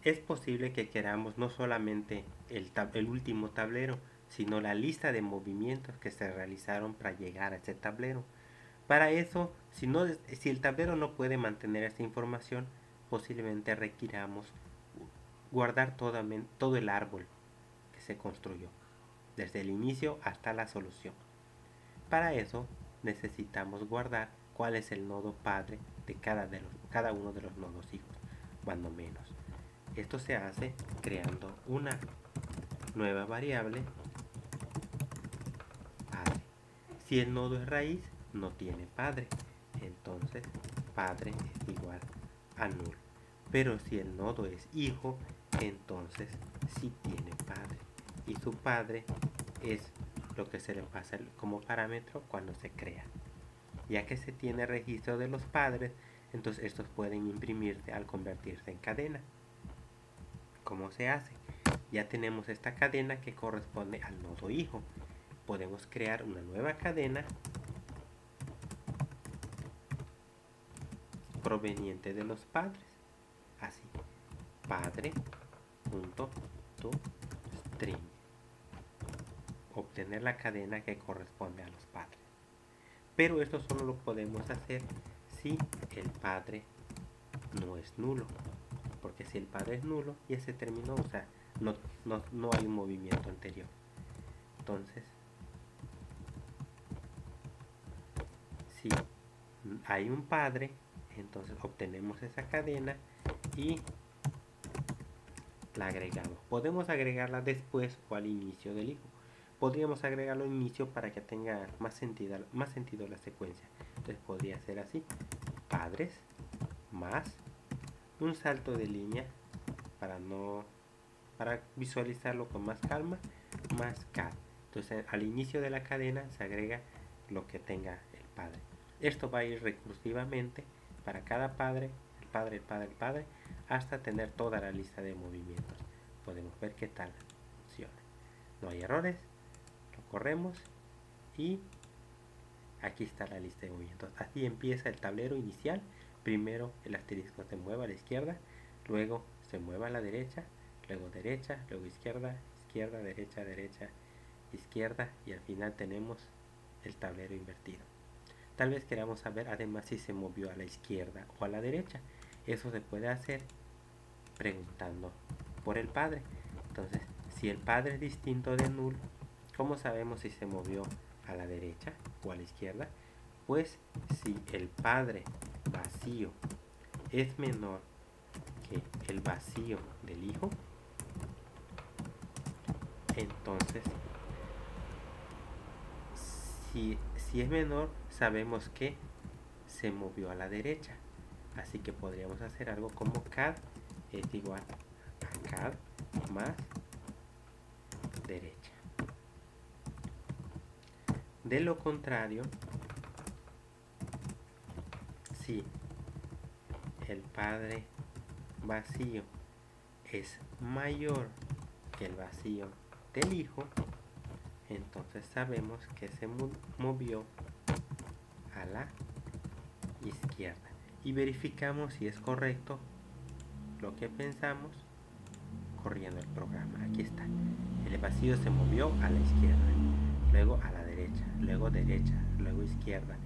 es posible que queramos no solamente el último tablero, sino la lista de movimientos que se realizaron para llegar a ese tablero. Para eso, si el tablero no puede mantener esta información, posiblemente requiramos guardar todo el árbol que se construyó, desde el inicio hasta la solución. Para eso necesitamos guardar cuál es el nodo padre de cada uno de los nodos hijos, cuando menos. Esto se hace creando una nueva variable padre. Si el nodo es raíz, no tiene padre, entonces padre es igual a null. Pero si el nodo es hijo, entonces sí tiene padre, y su padre es lo que se le pasa como parámetro cuando se crea. Ya que se tiene registro de los padres, entonces estos pueden imprimirse al convertirse en cadena. ¿Cómo se hace? Ya tenemos esta cadena que corresponde al nodo hijo. Podemos crear una nueva cadena proveniente de los padres. Así, padre.toString. Obtener la cadena que corresponde a los padres. Pero esto solo lo podemos hacer si el padre no es nulo. Porque si el padre es nulo, ya se terminó, o sea, no hay un movimiento anterior. Entonces, si hay un padre, entonces obtenemos esa cadena y la agregamos. Podemos agregarla después o al inicio del hijo. Podríamos agregarlo al inicio para que tenga más sentido la secuencia. Entonces podría ser así: padres más un salto de línea para visualizarlo con más calma, más cat. Entonces al inicio de la cadena se agrega lo que tenga el padre. Esto va a ir recursivamente para cada padre, el padre, el padre, el padre, hasta tener toda la lista de movimientos. Podemos ver qué tal funciona. No hay errores, lo corremos y aquí está la lista de movimientos. Así empieza el tablero inicial. Primero el asterisco se mueve a la izquierda, luego se mueve a la derecha, luego derecha, luego izquierda, izquierda, derecha, derecha, izquierda, y al final tenemos el tablero invertido. Tal vez queramos saber además si se movió a la izquierda o a la derecha. Eso se puede hacer preguntando por el padre. Entonces, si el padre es distinto de null, ¿cómo sabemos si se movió a la derecha o a la izquierda? Pues si el padre vacío es menor que el vacío del hijo, entonces si es menor, sabemos que se movió a la derecha. Así que podríamos hacer algo como cad es igual a cad más derecha. De lo contrario, si el padre vacío es mayor que el vacío del hijo, entonces sabemos que se movió a la izquierda. Y verificamos si es correcto lo que pensamos corriendo el programa. Aquí está. El vacío se movió a la izquierda, luego a la derecha, luego derecha, luego izquierda,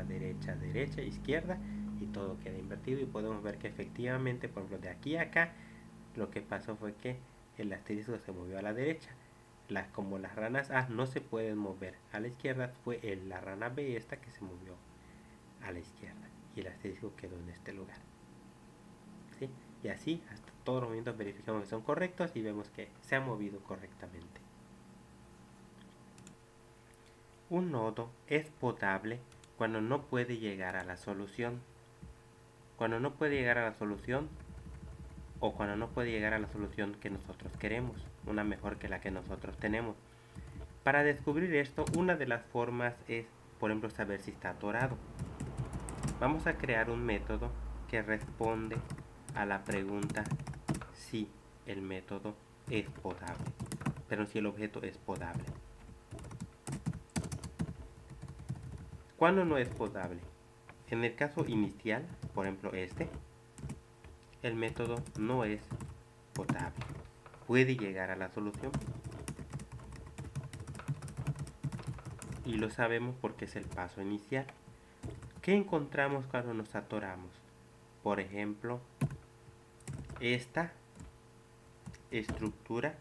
derecha, derecha, izquierda, y todo queda invertido. Y podemos ver que efectivamente, por ejemplo, de aquí a acá, lo que pasó fue que el asterisco se movió a la derecha. Como las ranas A no se pueden mover a la izquierda, fue la rana B esta que se movió a la izquierda, y el asterisco quedó en este lugar. ¿Sí? Y así hasta todos los movimientos verificamos que son correctos y vemos que se ha movido correctamente. Un nodo es podable cuando no puede llegar a la solución. Cuando no puede llegar a la solución, o cuando no puede llegar a la solución que nosotros queremos, una mejor que la que nosotros tenemos. Para descubrir esto, una de las formas es, por ejemplo, saber si está atorado. Vamos a crear un método que responde a la pregunta si el método es podable, pero si el objeto es podable. ¿Cuándo no es podable? En el caso inicial, por ejemplo este, el método no es potable. Puede llegar a la solución. Y lo sabemos porque es el paso inicial. ¿Qué encontramos cuando nos atoramos? Por ejemplo, esta estructura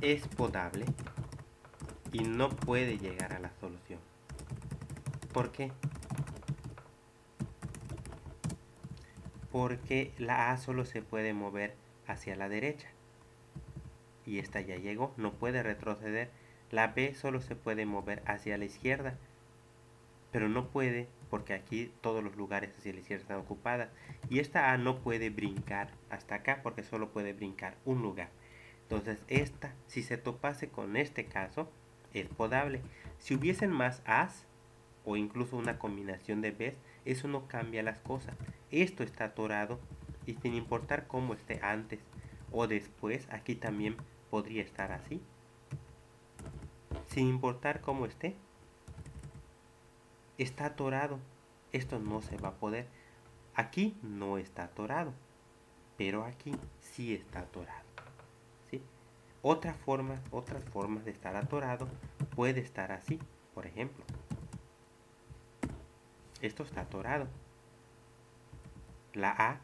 es potable y no puede llegar a la solución. ¿Por qué? Porque la A solo se puede mover hacia la derecha y esta ya llegó, no puede retroceder. La B solo se puede mover hacia la izquierda, pero no puede porque aquí todos los lugares hacia la izquierda están ocupados. Y esta A no puede brincar hasta acá porque solo puede brincar un lugar. Entonces esta, si se topase con este caso, es podable. Si hubiesen más A's o incluso una combinación de B's, eso no cambia las cosas. Esto está atorado y sin importar cómo esté antes o después, aquí también podría estar así. Sin importar cómo esté, está atorado. Esto no se va a poder. Aquí no está atorado, pero aquí sí está atorado. ¿Sí? Otras formas de estar atorado puede estar así. Por ejemplo, esto está atorado. La A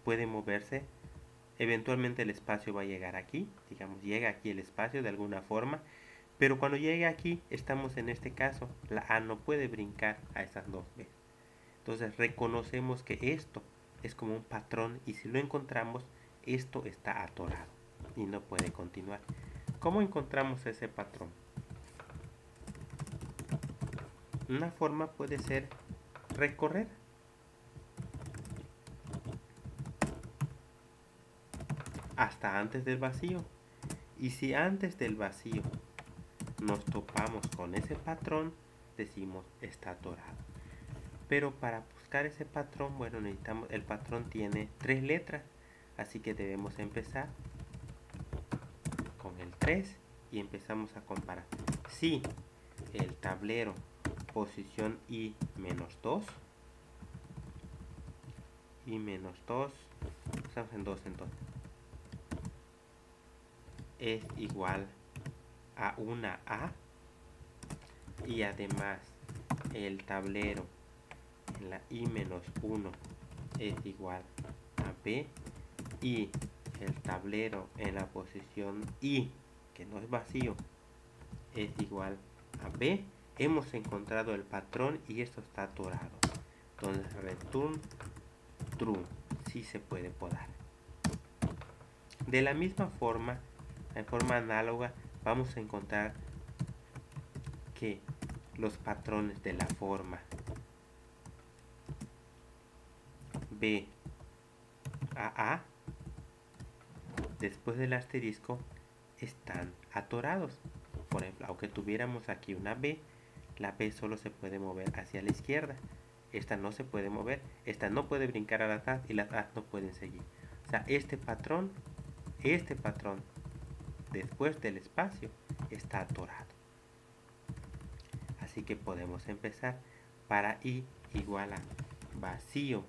puede moverse. Eventualmente el espacio va a llegar aquí. Digamos, llega aquí el espacio de alguna forma. Pero cuando llegue aquí, estamos en este caso. La A no puede brincar a esas dos B. Entonces reconocemos que esto es como un patrón. Y si lo encontramos, esto está atorado. Y no puede continuar. ¿Cómo encontramos ese patrón? Una forma puede ser recorrer. Hasta antes del vacío. Y si antes del vacío nos topamos con ese patrón, decimos está atorado. Pero para buscar ese patrón, bueno, necesitamos, el patrón tiene 3 letras, así que debemos empezar con el 3 y empezamos a comparar. Si el tablero posición I menos 2 y menos 2, estamos en 2 entonces, es igual a una A y además el tablero en la I menos 1 es igual a B y el tablero en la posición I, que no es vacío, es igual a B, hemos encontrado el patrón y esto está atorado. Entonces return true, sí se puede podar. De la misma forma, en forma análoga, vamos a encontrar que los patrones de la forma B a A después del asterisco están atorados. Por ejemplo, aunque tuviéramos aquí una B, la B solo se puede mover hacia la izquierda. Esta no se puede mover, esta no puede brincar a las A y las A no pueden seguir. O sea, este patrón después del espacio está atorado. Así que podemos empezar para I igual a vacío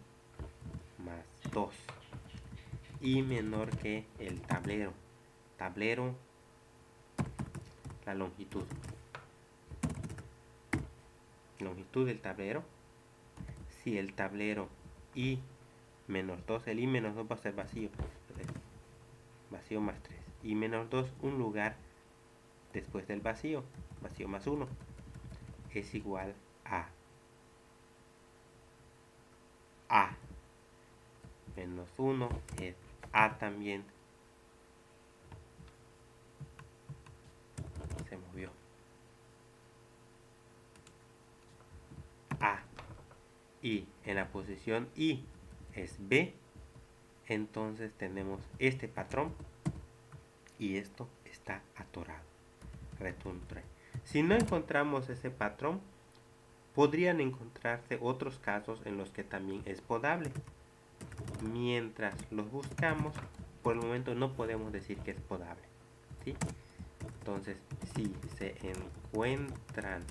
más 2. I menor que el tablero. Tablero, la longitud. Longitud del tablero. Si el tablero I menos 2, el I menos 2 va a ser vacío. Vacío más 3. I menos 2, un lugar después del vacío. Vacío más 1. Es igual a A menos 1 es A también. Se movió. A. Y en la posición I es B. Entonces tenemos este patrón. Y esto está atorado. Return true. Si no encontramos ese patrón, podrían encontrarse otros casos en los que también es podable. Mientras los buscamos, por el momento no podemos decir que es podable, ¿sí? Entonces, si se encuentran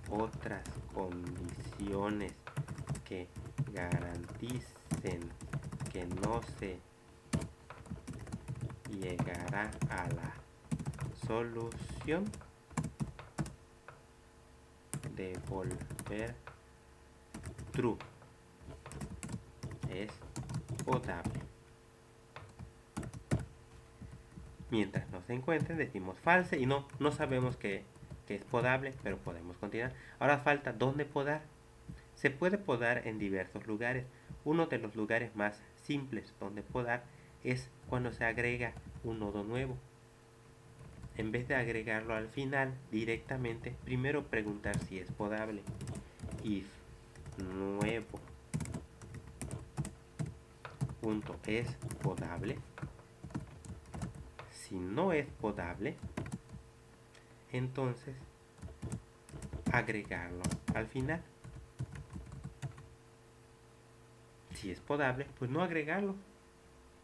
otras condiciones que garanticen no se llegará a la solución, devolver true, es potable. Mientras no se encuentren decimos false y no sabemos que es podable, pero podemos continuar. Ahora falta dónde podar. Se puede podar en diversos lugares. Uno de los lugares más simples donde podar es cuando se agrega un nodo nuevo. En vez de agregarlo al final directamente, primero preguntar si es podable. If nuevo punto es podable. Si no es podable, entonces agregarlo al final. Si es podable, pues no agregarlo.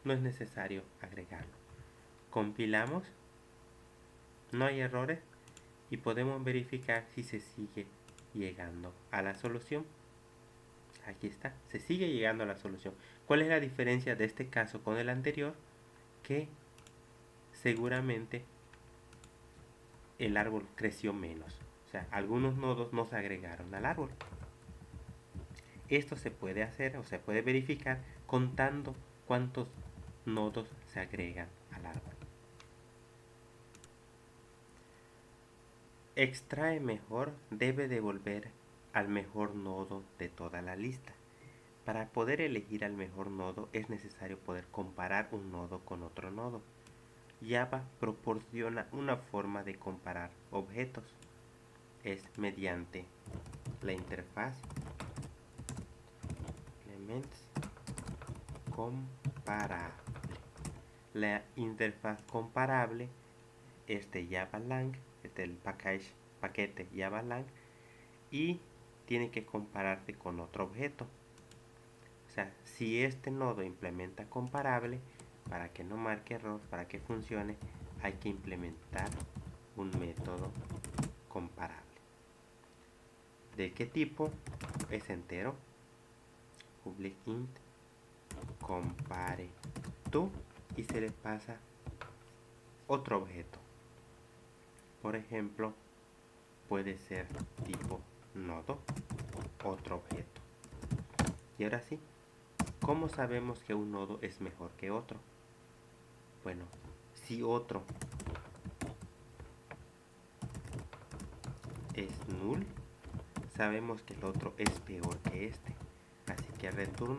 No es necesario agregarlo. Compilamos, no hay errores y podemos verificar si se sigue llegando a la solución. Aquí está, se sigue llegando a la solución. ¿Cuál es la diferencia de este caso con el anterior? Que seguramente el árbol creció menos. O sea, algunos nodos no se agregaron al árbol. Esto se puede hacer o se puede verificar contando cuántos nodos se agregan al árbol. Extrae mejor debe devolver al mejor nodo de toda la lista. Para poder elegir al mejor nodo es necesario poder comparar un nodo con otro nodo. Java proporciona una forma de comparar objetos. Es mediante la interfaz Elements comparable. La interfaz comparable es de Java Lang, es del paquete Java Lang, y tiene que compararse con otro objeto. O sea, si este nodo implementa comparable, para que no marque error, para que funcione, hay que implementar un método comparable. ¿De qué tipo? Es entero. Public int compare to y se le pasa otro objeto. Por ejemplo, puede ser tipo nodo, otro objeto. Y ahora sí, ¿cómo sabemos que un nodo es mejor que otro? Bueno, si otro es null, sabemos que el otro es peor que este. Así que return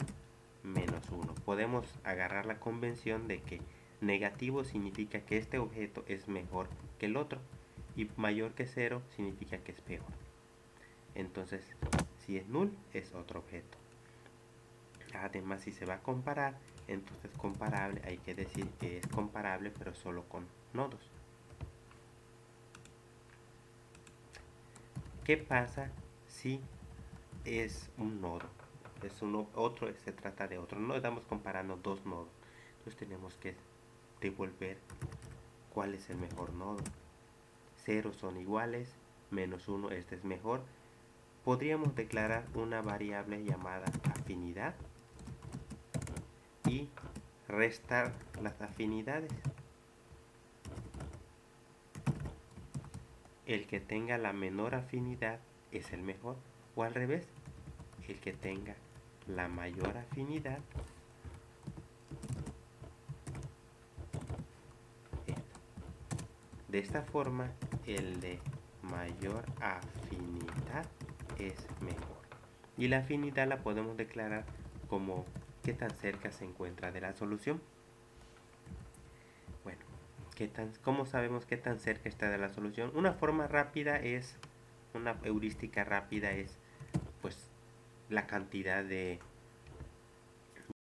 -1. Podemos agarrar la convención de que negativo significa que este objeto es mejor que el otro y mayor que 0 significa que es peor. Entonces, si es null, es otro objeto. Además, si se va a comparar, entonces comparable hay que decir que es comparable pero solo con nodos. ¿Qué pasa si es un nodo? Es otro, se trata de otro. No estamos comparando dos nodos. Entonces tenemos que devolver cuál es el mejor nodo. 0 son iguales, -1 este es mejor. Podríamos declarar una variable llamada afinidad y restar las afinidades. El que tenga la menor afinidad es el mejor, o al revés, el que tenga la mayor afinidad de esta forma el de mayor afinidad es mejor, y la afinidad la podemos declarar como qué tan cerca se encuentra de la solución. Bueno, ¿cómo sabemos qué tan cerca está de la solución? Una forma rápida es, una heurística rápida es pues la cantidad de